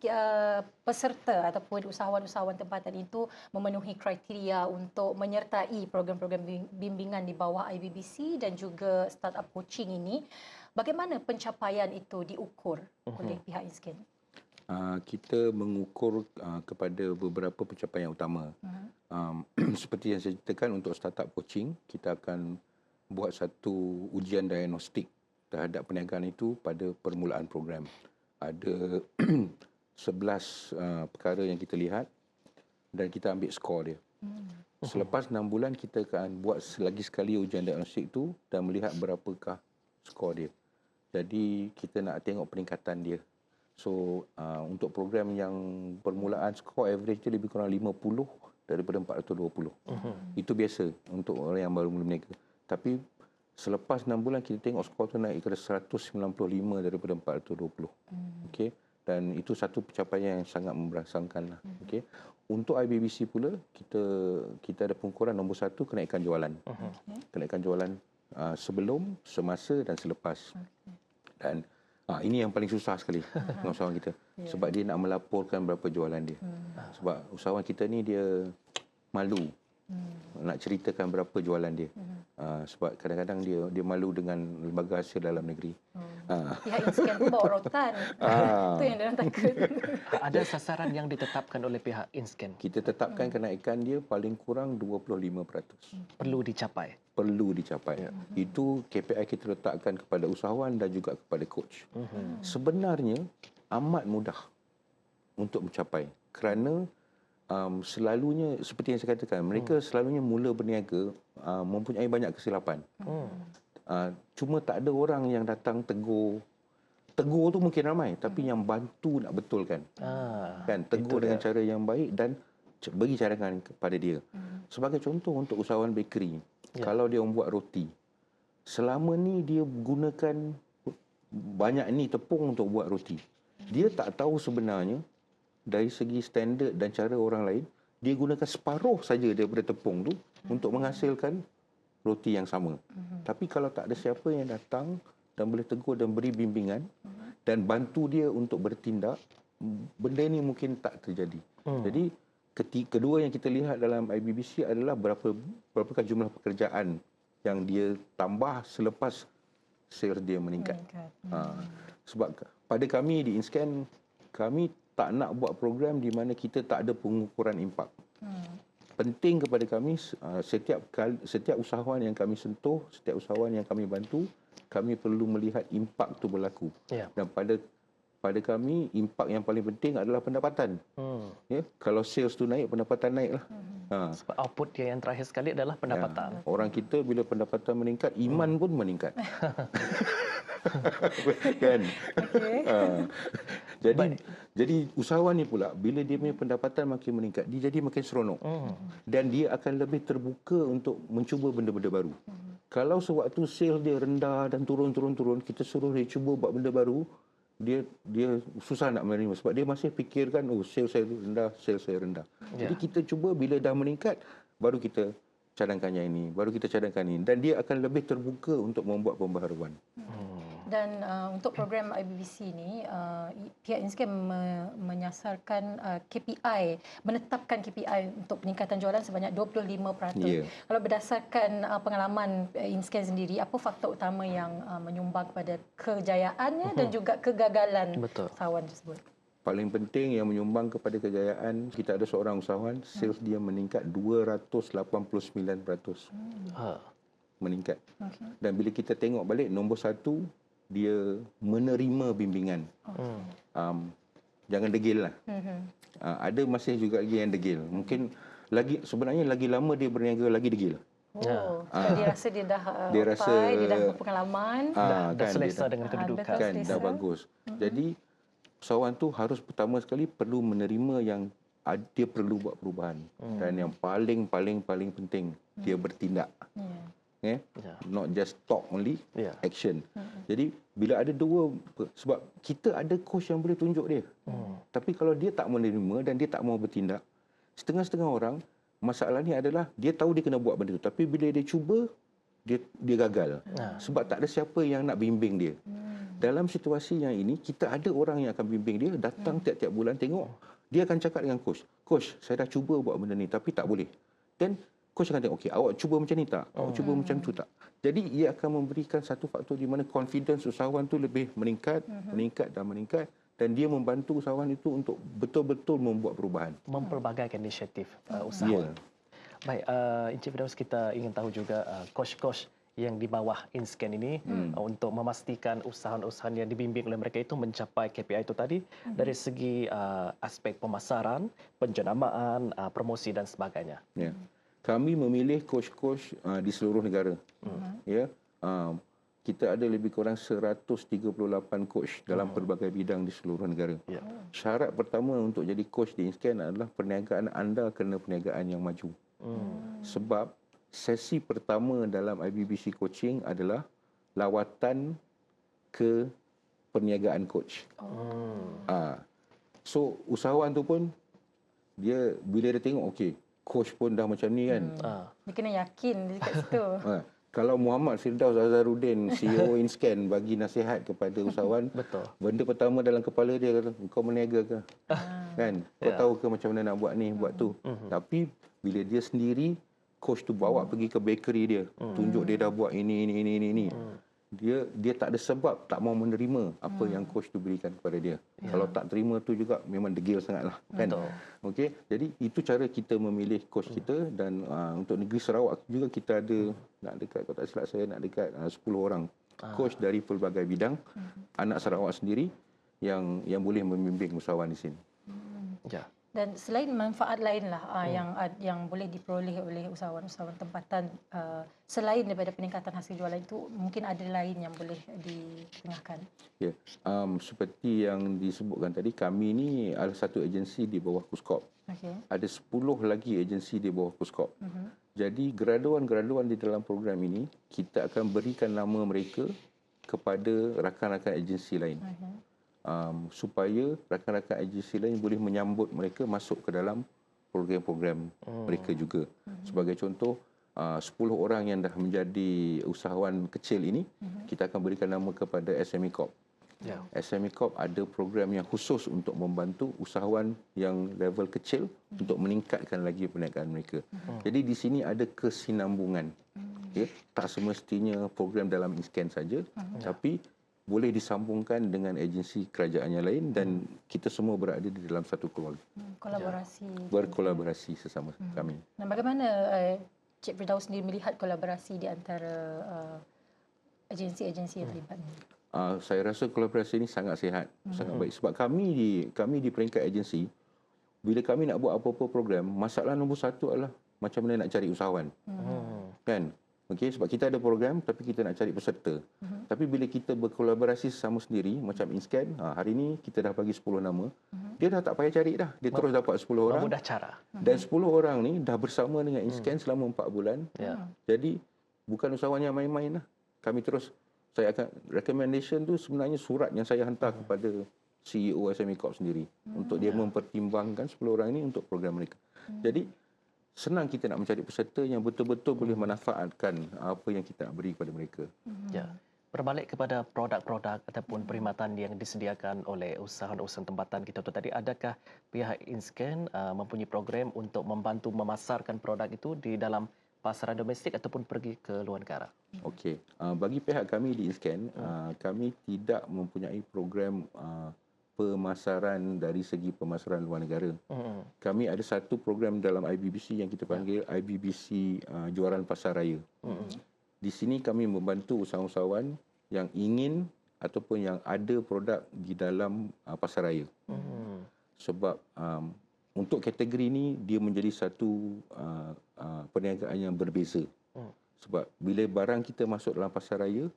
peserta ataupun usahawan-usahawan tempatan itu memenuhi kriteria untuk menyertai program-program bimbingan di bawah IBBC dan juga startup coaching ini, bagaimana pencapaian itu diukur oleh pihak InScan? Kita mengukur kepada beberapa pencapaian utama. Seperti yang saya ceritakan, untuk startup coaching, kita akan buat satu ujian diagnostik terhadap perniagaan itu pada permulaan program. Ada 11 perkara yang kita lihat dan kita ambil skor dia. Selepas 6 bulan, kita akan buat lagi sekali ujian diagnostik itu dan melihat berapakah skor dia. Jadi, kita nak tengok peningkatan dia. So, untuk program yang permulaan skor average dia lebih kurang 50 daripada 420. Itu biasa untuk orang yang baru mula berniaga. Tapi selepas 6 bulan kita tengok skor tu naik ke 195 daripada 420. Okey. Dan itu satu pencapaian yang sangat memberangsangkan lah. Okey. Untuk IBBC pula kita ada pengukuran nombor 1, kenaikan jualan. Kenaikan jualan sebelum, semasa dan selepas. Dan ini yang paling susah sekali dengan usahawan kita. Sebab dia nak melaporkan berapa jualan dia. Sebab usahawan kita ni dia malu nak ceritakan berapa jualan dia. Sebab kadang-kadang dia malu dengan lembaga hasil dalam negeri. Pihak InScan pun bawa rotan. Itu yang dia takut. Ada sasaran yang ditetapkan oleh pihak InScan. Kita tetapkan kenaikan dia paling kurang 25%. Perlu dicapai. Itu KPI kita letakkan kepada usahawan dan juga kepada coach. Sebenarnya amat mudah untuk mencapai kerana selalunya seperti yang saya katakan, mereka selalunya mula berniaga mempunyai banyak kesilapan. Cuma tak ada orang yang datang tegur. Tegur tu mungkin ramai, tapi yang bantu nak betulkan. Kan, tegur dengan cara yang baik dan bagi cadangan kepada dia. Sebagai contoh untuk usahawan bakery, kalau dia membuat roti, selama ni dia gunakan banyak ni tepung untuk buat roti. Dia tak tahu sebenarnya dari segi standard dan cara orang lain, dia gunakan separuh saja daripada tepung tu untuk menghasilkan roti yang sama. Tapi kalau tak ada siapa yang datang dan boleh tegur dan beri bimbingan dan bantu dia untuk bertindak, benda ni mungkin tak terjadi. Jadi kedua yang kita lihat dalam IBBC adalah berapakah jumlah pekerjaan yang dia tambah selepas sales dia meningkat. Sebab pada kami di InScan, kami tak nak buat program di mana kita tak ada pengukuran impak. Penting kepada kami, setiap usahawan yang kami sentuh, setiap usahawan yang kami bantu, kami perlu melihat impak tu berlaku. Dan pada kami, impak yang paling penting adalah pendapatan. Ya, kalau sales tu naik, pendapatan naiklah. Sebab output dia yang terakhir sekali adalah pendapatan. Orang kita bila pendapatan meningkat, iman pun meningkat. Kan? Jadi usahawan ni pula, bila dia punya pendapatan makin meningkat, dia jadi makin seronok. Dan dia akan lebih terbuka untuk mencuba benda-benda baru. Kalau sewaktu sales dia rendah dan turun, kita suruh dia cuba buat benda baru, dia susah nak menerima sebab dia masih fikirkan sales saya rendah. Jadi kita cuba bila dah meningkat baru kita cadangkan yang ini, baru kita cadangkan ini, dan dia akan lebih terbuka untuk membuat pembaharuan. Dan untuk program IBBC ini, pihak InScan menyasarkan KPI, menetapkan KPI untuk peningkatan jualan sebanyak 25%. Kalau berdasarkan pengalaman InScan sendiri, apa faktor utama yang menyumbang kepada kejayaannya dan juga kegagalan usahawan tersebut? Paling penting yang menyumbang kepada kejayaan, kita ada seorang usahawan, sales dia meningkat 289%. Meningkat. Dan bila kita tengok balik, nombor satu, dia menerima bimbingan. Jangan degil lah. Ada masih juga lagi yang degil. Mungkin sebenarnya lagi lama dia berniaga, lagi degil. Dia rasa dia dah dia dah berpengalaman, dah selesa dengan kedudukan. Dah bagus. Jadi usahawan tu harus pertama sekali perlu menerima yang dia perlu buat perubahan. Dan yang paling penting, dia bertindak. Not just talk only, action. Jadi bila ada dua, sebab kita ada coach yang boleh tunjuk dia. Tapi kalau dia tak menerima dan dia tak mau bertindak, setengah-setengah orang, masalah ni adalah dia tahu dia kena buat benda tu, tapi bila dia cuba, dia gagal. Sebab tak ada siapa yang nak bimbing dia. Dalam situasi yang ini, kita ada orang yang akan bimbing dia, datang tiap-tiap bulan tengok, dia akan cakap dengan coach, "Coach, saya dah cuba buat benda ni tapi tak boleh." Dan coach akan tengok, "Okey, awak cuba macam ni tak? Awak cuba macam tu tak?" Jadi ia akan memberikan satu faktor di mana confidence usahawan tu lebih meningkat dan dia membantu usahawan itu untuk betul-betul membuat perubahan. Mempelbagaikan inisiatif usahawan. Baik, Encik Firdaus, kita ingin tahu juga coach-coach yang di bawah InScan ini untuk memastikan usahawan-usahawan yang dibimbing oleh mereka itu mencapai KPI itu tadi dari segi aspek pemasaran, penjenamaan, promosi dan sebagainya. Kami memilih coach-coach di seluruh negara. Kita ada lebih kurang 138 coach dalam pelbagai bidang di seluruh negara. Syarat pertama untuk jadi coach di InScan adalah perniagaan anda kena perniagaan yang maju. Sebab sesi pertama dalam IBBC coaching adalah lawatan ke perniagaan coach. So usahawan tu pun dia bila dia tengok okey, coach pun dah macam ni kan. Dia kena yakin dekat situ. Kalau Muhammad Firdaus Azharuddin, CEO InScan, bagi nasihat kepada usahawan, benda pertama dalam kepala dia kata, "Kau berniaga ke? Kan? Kau tahu ke macam mana nak buat ni, buat tu." Tapi bila dia sendiri, coach tu bawa pergi ke bakery dia, tunjuk dia dah buat ini. Dia tak ada sebab tak mau menerima apa yang coach tu berikan kepada dia. Kalau tak terima tu juga memang degil sangatlah, kan. Okey, jadi itu cara kita memilih coach kita. Dan untuk negeri Sarawak juga kita ada nak dekat, kalau tak silap saya nak dekat 10 orang coach dari pelbagai bidang anak Sarawak sendiri yang boleh membimbing usahawan di sini. Dan selain manfaat lainlah yang boleh diperoleh oleh usahawan-usahawan tempatan, selain daripada peningkatan hasil jualan itu, mungkin ada lain yang boleh ditengahkan. Seperti yang disebutkan tadi, kami ni adalah satu agensi di bawah KUSKOP. Ada 10 lagi agensi di bawah KUSKOP. Jadi graduan-graduan di dalam program ini, kita akan berikan nama mereka kepada rakan-rakan agensi lain. Supaya rakan-rakan agensi lain boleh menyambut mereka masuk ke dalam program-program mereka juga. Sebagai contoh, 10 orang yang dah menjadi usahawan kecil ini, kita akan berikan nama kepada SME Corp. Ya. SME Corp ada program yang khusus untuk membantu usahawan yang level kecil untuk meningkatkan lagi perniagaan mereka. Jadi di sini ada kesinambungan. Ya, tak semestinya program dalam InScan saja, tapi boleh disambungkan dengan agensi kerajaan yang lain dan kita semua berada di dalam satu keluarga. Kolaborasi. Berkolaborasi sesama kami. Dan bagaimana Cik Firdaus sendiri melihat kolaborasi di antara agensi-agensi yang terlibat ini? Saya rasa kolaborasi ini sangat sihat, sangat baik. Sebab kami di peringkat agensi, bila kami nak buat apa-apa program, masalah nombor satu adalah macam mana nak cari usahawan. Kan? Okey, sebab kita ada program tapi kita nak cari peserta. Tapi bila kita berkolaborasi sesama sendiri macam InScan, hari ini kita dah bagi 10 nama. Dia dah tak payah cari dah. Dia terus dapat 10 orang. Mudah cara. Dan 10 orang ni dah bersama dengan InScan selama 4 bulan. Jadi bukan usahawan yang main-main lah. Kami terus, saya akan recommendation tu sebenarnya surat yang saya hantar kepada CEO SME Corp sendiri untuk dia mempertimbangkan 10 orang ini untuk program mereka. Jadi senang kita nak mencari peserta yang betul-betul boleh manfaatkan apa yang kita nak beri kepada mereka. Ya. Berbalik kepada produk-produk ataupun perkhidmatan yang disediakan oleh usahawan-usahawan tempatan kita tu tadi, adakah pihak InScan mempunyai program untuk membantu memasarkan produk itu di dalam pasaran domestik ataupun pergi ke luar negara? Okey, bagi pihak kami di InScan, kami tidak mempunyai program pemasaran dari segi pemasaran luar negara. Kami ada satu program dalam IBBC yang kita panggil IBBC Juaran Pasar Raya. Di sini kami membantu usahawan-usahawan yang ingin ataupun yang ada produk di dalam pasar raya. Sebab untuk kategori ini dia menjadi satu perniagaan yang berbeza. Sebab bila barang kita masuk dalam pasar raya,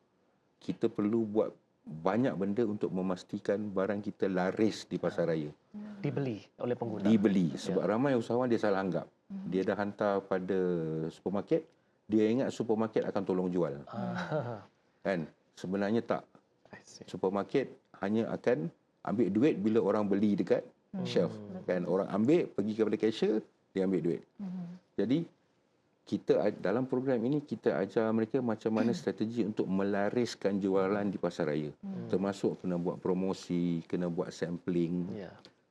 kita perlu buat banyak benda untuk memastikan barang kita laris di pasar raya. Dibeli oleh pengguna. Dibeli. Sebab ramai usahawan dia salah anggap. Dia dah hantar pada supermarket, dia ingat supermarket akan tolong jual. Kan? Sebenarnya tak. Supermarket hanya akan ambil duit bila orang beli dekat shelf. Kan? Orang ambil, pergi kepada cashier, dia ambil duit. Jadi kita dalam program ini kita ajar mereka macam mana strategi untuk melariskan jualan di pasar raya. Termasuk kena buat promosi, kena buat sampling.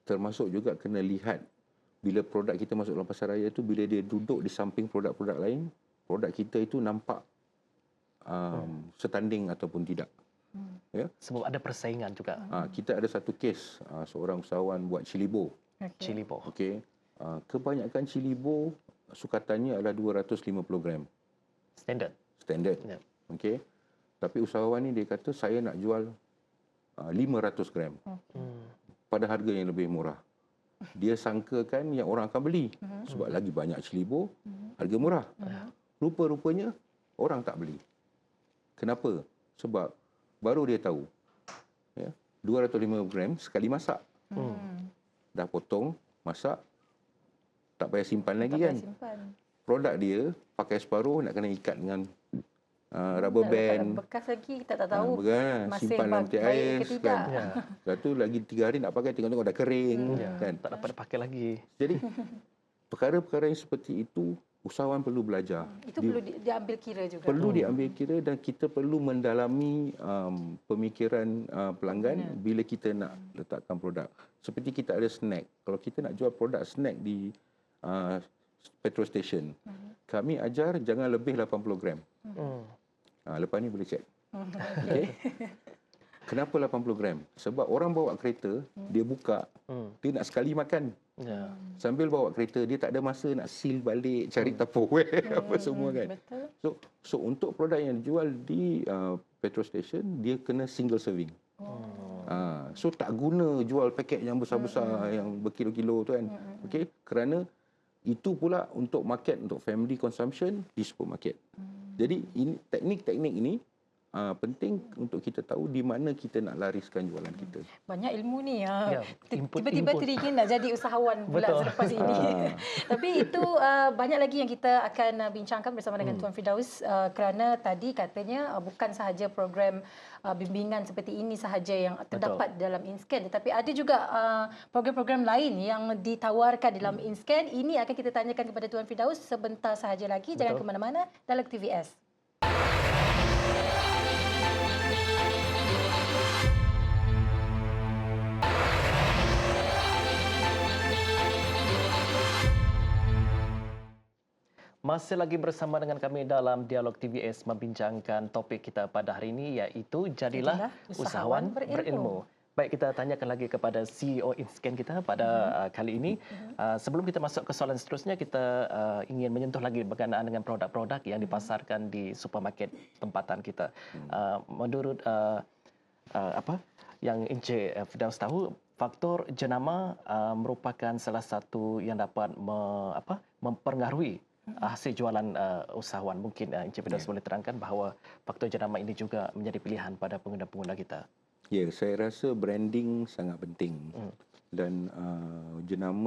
Termasuk juga kena lihat bila produk kita masuk dalam pasar raya itu, bila dia duduk di samping produk-produk lain, produk kita itu nampak setanding ataupun tidak. Ya? Sebab ada persaingan juga. Kita ada satu kes seorang usahawan buat Cilibo. Cilibo. Okey. Kebanyakan Cilibo sukatannya adalah 250 gram. Standard. Ya. Okey. Tapi usahawan ni dia kata saya nak jual 500 gram. Pada harga yang lebih murah. Dia sangkakan yang orang akan beli. Sebab lagi banyak Cilibo, harga murah. Rupa-rupanya orang tak beli. Kenapa? Sebab baru dia tahu. Ya, 250 gram sekali masak. Dah potong, masak, tak payah simpan lagi kan. Produk dia pakai separuh nak kena ikat dengan rubber band. Bekas lagi kita tak tahu masih simpan dalam peti ais kan. Lepas tu lagi 3 hari nak pakai, tengok-tengok dah kering kan. Tak dapat pakai lagi. Jadi perkara-perkara yang seperti itu usahawan perlu belajar. Itu perlu diambil kira juga. Perlu diambil kira dan kita perlu mendalami pemikiran pelanggan bila kita nak letakkan produk. Seperti kita ada snack. Kalau kita nak jual produk snack di petrol station, kami ajar jangan lebih 80 gram. Lepas ni boleh cek. Okay? Kenapa 80 gram? Sebab orang bawa kereta, dia buka, dia nak sekali makan. Sambil bawa kereta, dia tak ada masa nak seal balik, cari Tupperware, apa semua kan. So untuk produk yang dijual di petrol station, dia kena single serving. So tak guna jual paket yang besar-besar, yang berkilo-kilo tu kan. Okay? Kerana itu pula untuk market, untuk family consumption di supermarket. Jadi ini teknik-teknik ini penting untuk kita tahu di mana kita nak lariskan jualan kita. Banyak ilmu ni ya. Tiba-tiba teringin nak jadi usahawan pula selepas ini. Tapi itu banyak lagi yang kita akan bincangkan bersama dengan Tuan Firdaus kerana tadi katanya bukan sahaja program bimbingan seperti ini sahaja yang terdapat dalam InScan, tetapi ada juga program-program lain yang ditawarkan dalam InScan. Ini akan kita tanyakan kepada Tuan Firdaus sebentar sahaja lagi. Jangan ke mana-mana. Dialog TVS. Masih lagi bersama dengan kami dalam Dialog TVS membincangkan topik kita pada hari ini iaitu Jadilah Usahawan Berilmu. Baik, kita tanyakan lagi kepada CEO InScan kita pada kali ini. Sebelum kita masuk ke soalan seterusnya, kita ingin menyentuh lagi berkenaan dengan produk-produk yang dipasarkan di supermarket tempatan kita. Menurut apa yang Encik Firdaus tahu, faktor jenama merupakan salah satu yang dapat mempengaruhi hasil jualan usahawan. Mungkin Encik Firdaus boleh terangkan bahawa faktor jenama ini juga menjadi pilihan pada pengguna-pengguna kita. Ya, saya rasa branding sangat penting. Dan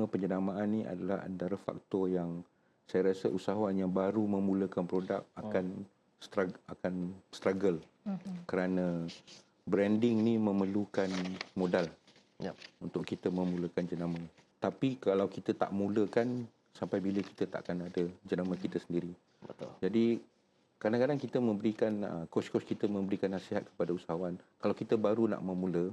penjenamaan ni adalah antara faktor yang saya rasa usahawan yang baru memulakan produk akan struggle. Kerana branding ni memerlukan modal untuk kita memulakan jenama. Tapi kalau kita tak mulakan, sampai bila kita takkan ada jenama kita sendiri. Betul. Jadi kadang-kadang kita memberikan, coach-coach kita memberikan nasihat kepada usahawan. Kalau kita baru nak memula,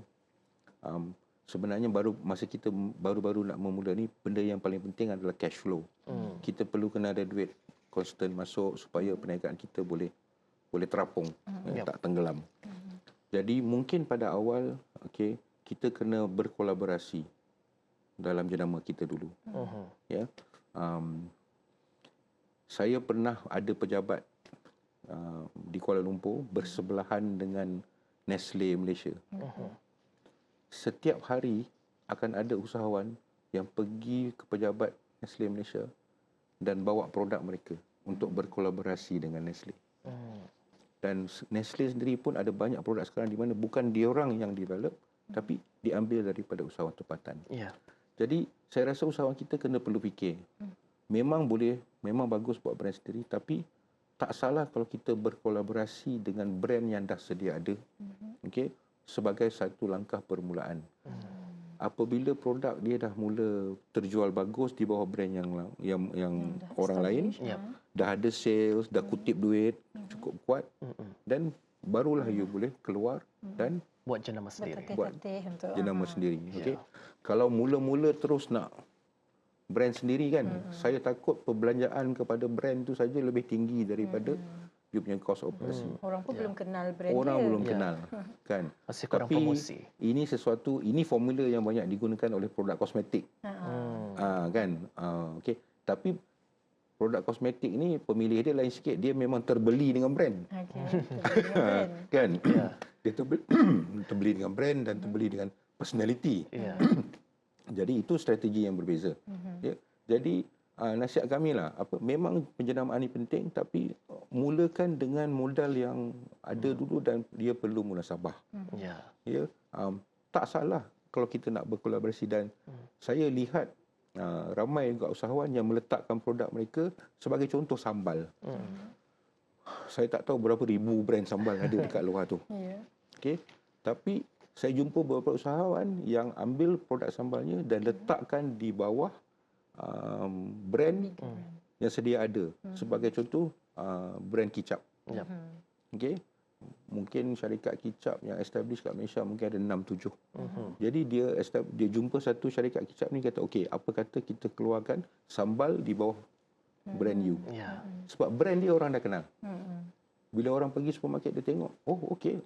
sebenarnya masa kita baru nak memula ni, benda yang paling penting adalah cash flow. Kita perlu kena ada duit constant masuk supaya perniagaan kita boleh terapung, tak tenggelam. Jadi mungkin pada awal, kita kena berkolaborasi dalam jenama kita dulu. Ya. Saya pernah ada pejabat di Kuala Lumpur bersebelahan dengan Nestle Malaysia. Setiap hari akan ada usahawan yang pergi ke pejabat Nestle Malaysia dan bawa produk mereka untuk berkolaborasi dengan Nestle. Dan Nestle sendiri pun ada banyak produk sekarang di mana bukan diorang yang develop, tapi diambil daripada usahawan tempatan. Jadi saya rasa usahawan kita perlu fikir. Memang bagus buat brand sendiri, tapi tak salah kalau kita berkolaborasi dengan brand yang dah sedia ada. Sebagai satu langkah permulaan. Apabila produk dia dah mula terjual bagus di bawah brand yang orang lain, dah ada sales, dah kutip duit cukup kuat, dan barulah you boleh keluar dan buat jenama sendiri. Buat jenama sendiri. Kalau mula-mula terus nak brand sendiri kan, saya takut perbelanjaan kepada brand tu saja lebih tinggi daripada you punya cost operasi. Orang pun belum kenal brand dia. Orang belum kenal, kan. Masih kurang Tapi promosi. ini formula yang banyak digunakan oleh produk kosmetik. Kan. Tapi produk kosmetik ni pemilih dia lain sikit, dia memang terbeli dengan brand. Kan. Dia terbeli dengan brand dan terbeli dengan personality. Jadi itu strategi yang berbeza. Jadi nasihat kami lah, memang penjenamaan ini penting, tapi mulakan dengan modal yang ada dulu dan dia perlu muhasabah. Tak salah kalau kita nak berkolaborasi, dan saya lihat ramai juga usahawan yang meletakkan produk mereka sebagai contoh sambal. Saya tak tahu berapa ribu brand sambal ada dekat luar tu. Tapi saya jumpa beberapa usahawan yang ambil produk sambalnya dan letakkan di bawah brand yang sedia ada. Sebagai contoh, brand kicap. Mungkin syarikat kicap yang establish kat Malaysia mungkin ada 6-7. Jadi dia jumpa satu syarikat kicap ni, kata apa kata kita keluarkan sambal di bawah brand you. Sebab brand dia orang dah kenal. Bila orang pergi supermarket, dia tengok,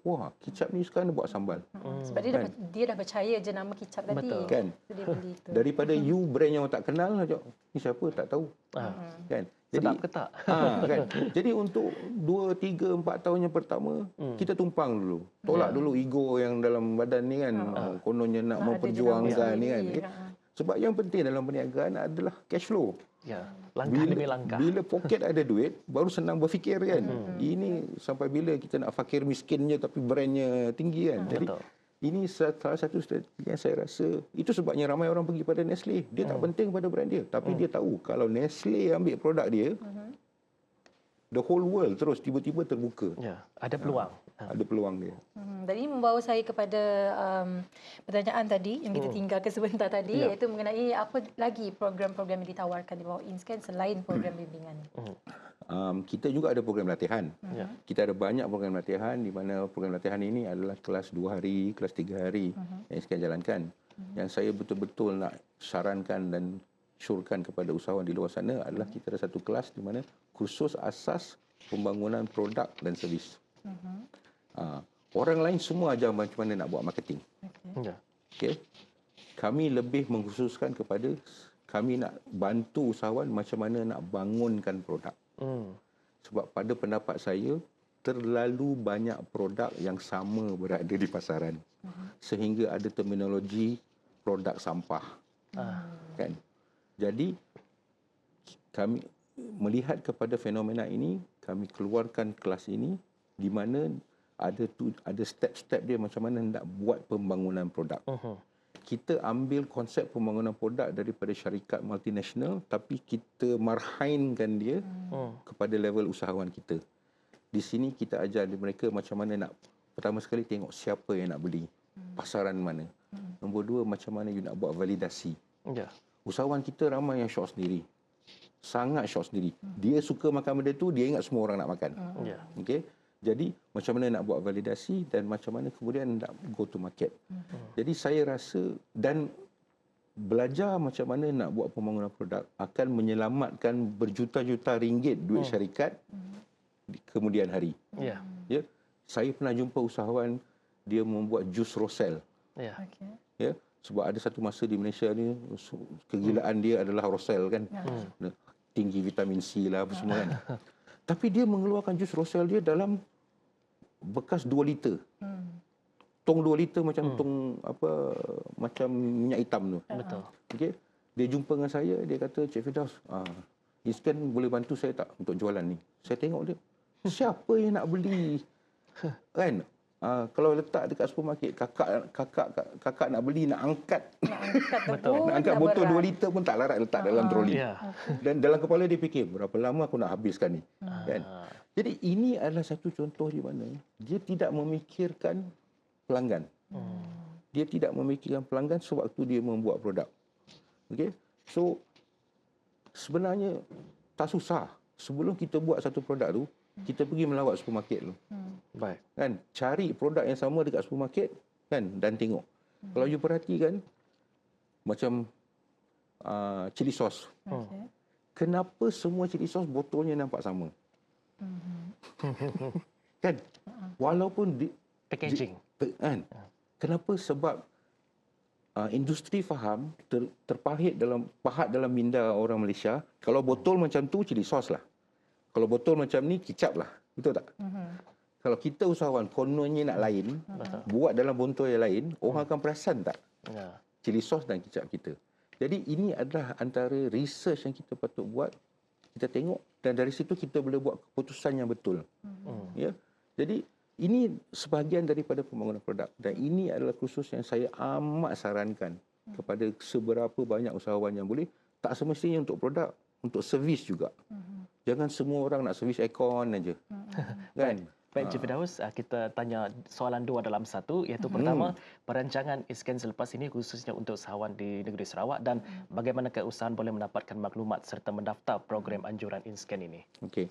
wah, kicap ni sekarang buat sambal. Sebab dia dah percaya jenama kicap tadi. Betul. Kan? Dia beli tu. Daripada you brand yang orang tak kenal, ni siapa tak tahu. Kan? Jadi, sedap ke tak? Kan? Jadi untuk 2, 3, 4 tahun yang pertama, kita tumpang dulu. Tolak dulu ego yang dalam badan ni kan. Kononnya nak memperjuangkan ni kan. Sebab yang penting dalam perniagaan adalah cash flow. Langkah demi langkah. Bila poket ada duit, baru senang berfikir kan. Ini sampai bila kita nak fakir miskin je tapi brandnya tinggi kan. Jadi ini salah satu strategi yang saya rasa, itu sebabnya ramai orang pergi pada Nestle. Dia tak penting pada brand dia, tapi dia tahu kalau Nestle ambil produk dia, the whole world terus tiba-tiba terbuka. Ada peluang. Ada peluang dia. Dan ini membawa saya kepada pertanyaan tadi yang kita tinggalkan sebentar tadi, iaitu mengenai apa lagi program-program yang ditawarkan di bawah InScan selain program bimbingan. Kita juga ada program latihan. Kita ada banyak program latihan, di mana program latihan ini adalah kelas 2 hari, kelas 3 hari yang InScan jalankan. Yang saya betul-betul nak sarankan dan syorkan kepada usahawan di luar sana adalah kita ada satu kelas di mana kursus asas pembangunan produk dan servis. Orang lain semua ajar macam mana nak buat marketing. Ya. Okay. Kami lebih mengkhususkan kepada kami nak bantu usahawan macam mana nak bangunkan produk. Sebab pada pendapat saya, terlalu banyak produk yang sama berada di pasaran. Sehingga ada terminologi produk sampah. Kan? Jadi, kami melihat kepada fenomena ini, kami keluarkan kelas ini di mana ada step-step dia macam mana nak buat pembangunan produk. Kita ambil konsep pembangunan produk daripada syarikat multinasional tapi kita marhainkan dia kepada level usahawan kita. Di sini kita ajar mereka macam mana nak pertama sekali tengok siapa yang nak beli, pasaran mana. Nombor dua, macam mana you nak buat validasi. Ya. Usahawan kita ramai yang short sendiri. Sangat short sendiri. Dia suka makan benda tu, dia ingat semua orang nak makan. Ya. Okey. Jadi macam mana nak buat validasi dan macam mana kemudian nak go to market. Jadi saya rasa dan belajar macam mana nak buat pembangunan produk akan menyelamatkan berjuta-juta ringgit duit syarikat di kemudian hari. Ya. Ya. Saya pernah jumpa usahawan dia membuat jus rosel. Ya. Ya. Sebab ada satu masa di Malaysia ni kegilaan dia adalah rosel kan. Tinggi vitamin C lah apa semua kan. Tapi dia mengeluarkan jus rosel dia dalam bekas 2 liter. Tong 2 liter macam tong macam minyak hitam tu. Betul. Okey. Dia jumpa dengan saya, dia kata, Cik Firdaus, Inscan boleh bantu saya tak untuk jualan ni? Saya tengok dia. Siapa yang nak beli? Kan? Kalau letak dekat supermarket, kakak nak beli, nak angkat. Betul. Nak angkat botol 2 liter pun tak larat letak dalam troli. Ya. Dan dalam kepala dia fikir, berapa lama aku nak habiskan ni? Kan? Jadi ini adalah satu contoh di mana dia tidak memikirkan pelanggan. Dia tidak memikirkan pelanggan sewaktu dia membuat produk. Okey. So sebenarnya tak susah. Sebelum kita buat satu produk tu, kita pergi melawat supermarket dulu. Baik. Kan? Cari produk yang sama dekat supermarket kan dan tengok. Kalau you perhatikan macam chili sauce. Kenapa semua chili sauce botolnya nampak sama? Kan? Walaupun Packaging. kan? Kenapa? Sebab industri faham terpahat dalam minda orang Malaysia, kalau botol macam tu chili sauce lah. Kalau botol macam ni kicap lah. Betul tak? Kalau kita usahawan kononnya nak lain, buat dalam botol yang lain, orang akan perasan tak? Ya. Chili sauce dan kicap kita. Jadi ini adalah antara research yang kita patut buat. Kita tengok dan dari situ kita boleh buat keputusan yang betul. Ya. Jadi ini sebahagian daripada pembangunan produk dan ini adalah kursus yang saya amat sarankan kepada seberapa banyak usahawan yang boleh, tak semestinya untuk produk, untuk servis juga. Jangan semua orang nak servis aircon aja. Kan? Baik, Cik Firdaus, kita tanya soalan 2 dalam 1, iaitu pertama, perancangan Inscan selepas ini khususnya untuk usahawan di negeri Sarawak dan bagaimana usahawan boleh mendapatkan maklumat serta mendaftar program anjuran Inscan ini? Okey.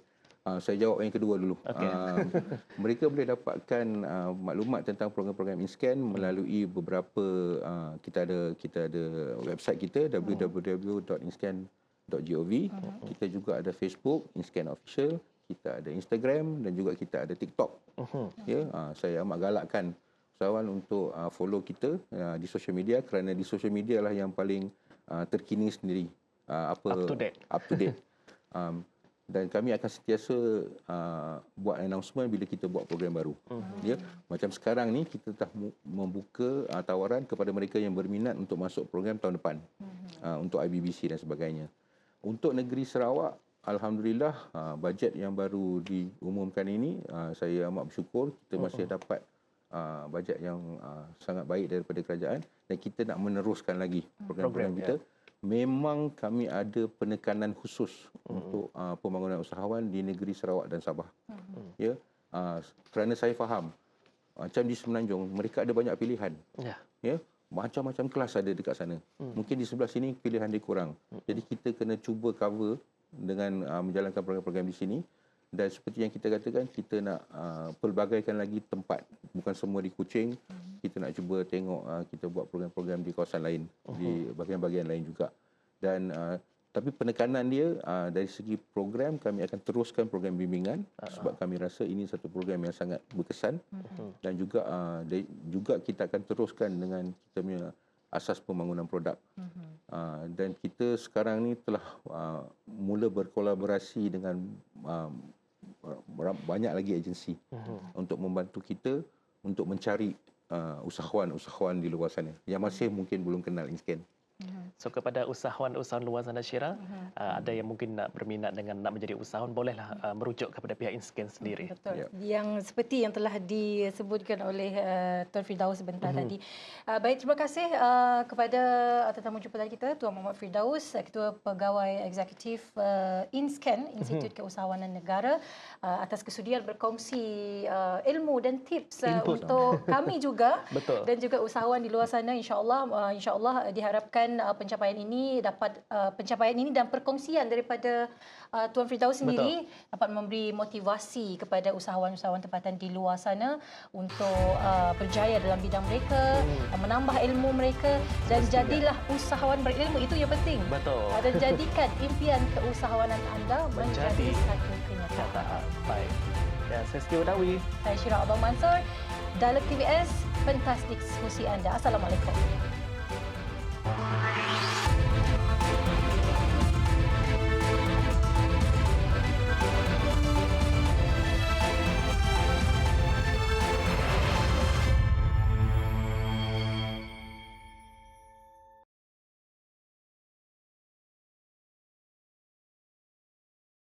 Saya jawab yang kedua dulu. Okey. Mereka boleh dapatkan maklumat tentang program-program Inscan melalui beberapa kita ada website kita www.inscan.gov. Kita juga ada Facebook Inscan Official, kita ada Instagram dan juga kita ada TikTok. Ya, saya amat galakkan usahawan untuk follow kita di social media kerana di social media lah yang paling terkini sendiri Up to date. Dan kami akan sentiasa buat announcement bila kita buat program baru. Ya, macam sekarang ni kita dah membuka tawaran kepada mereka yang berminat untuk masuk program tahun depan untuk IBBC dan sebagainya. Untuk negeri Sarawak, alhamdulillah bajet yang baru diumumkan ini saya amat bersyukur kita masih dapat bajet yang sangat baik daripada kerajaan dan kita nak meneruskan lagi program-program kita. Memang kami ada penekanan khusus untuk pembangunan usahawan di negeri Sarawak dan Sabah. Ya, kerana saya faham macam di Semenanjung mereka ada banyak pilihan. Ya, macam-macam kelas ada dekat sana. Mungkin di sebelah sini pilihan dia kurang. Jadi kita kena cuba cover dengan menjalankan program-program di sini dan seperti yang kita katakan kita nak pelbagaikan lagi tempat, bukan semua di Kuching. Kita nak cuba tengok kita buat program-program di kawasan lain, di bahagian-bahagian lain juga. Dan Tapi penekanan dia dari segi program, kami akan teruskan program bimbingan sebab kami rasa ini satu program yang sangat berkesan dan juga kita akan teruskan dengan kita punya asas pembangunan produk. Dan kita sekarang ni telah mula berkolaborasi dengan banyak lagi agensi untuk membantu kita untuk mencari usahawan-usahawan di luar sana yang masih mungkin belum kenal InScan. So kepada usahawan-usahawan luar sana Syira, ada yang mungkin nak berminat dengan nak menjadi usahawan, bolehlah merujuk kepada pihak InScan sendiri. Betul. Yang seperti yang telah disebutkan oleh Tuan Firdaus sebentar tadi. Baik, terima kasih kepada tetamu jemputan kita, Tuan Muhammad Firdaus, Ketua Pegawai Eksekutif InScan, Institut Keusahawanan Negara, atas kesudian berkongsi ilmu dan tips untuk kami juga dan juga usahawan di luar sana. InsyaAllah diharapkan pencapaian ini dan perkongsian daripada Tuan Firdaus sendiri dapat memberi motivasi kepada usahawan-usahawan tempatan di luar sana untuk berjaya dalam bidang mereka, menambah ilmu mereka dan jadilah usahawan berilmu. Itu yang penting. Betul. Dan jadikan impian keusahawanan anda menjadi satu kenyataan. Baik. Ya, saya Sekiu Dawi. Saya Syira Abang Mansur. Dialog TVS, pentas diskusi anda. Assalamualaikum.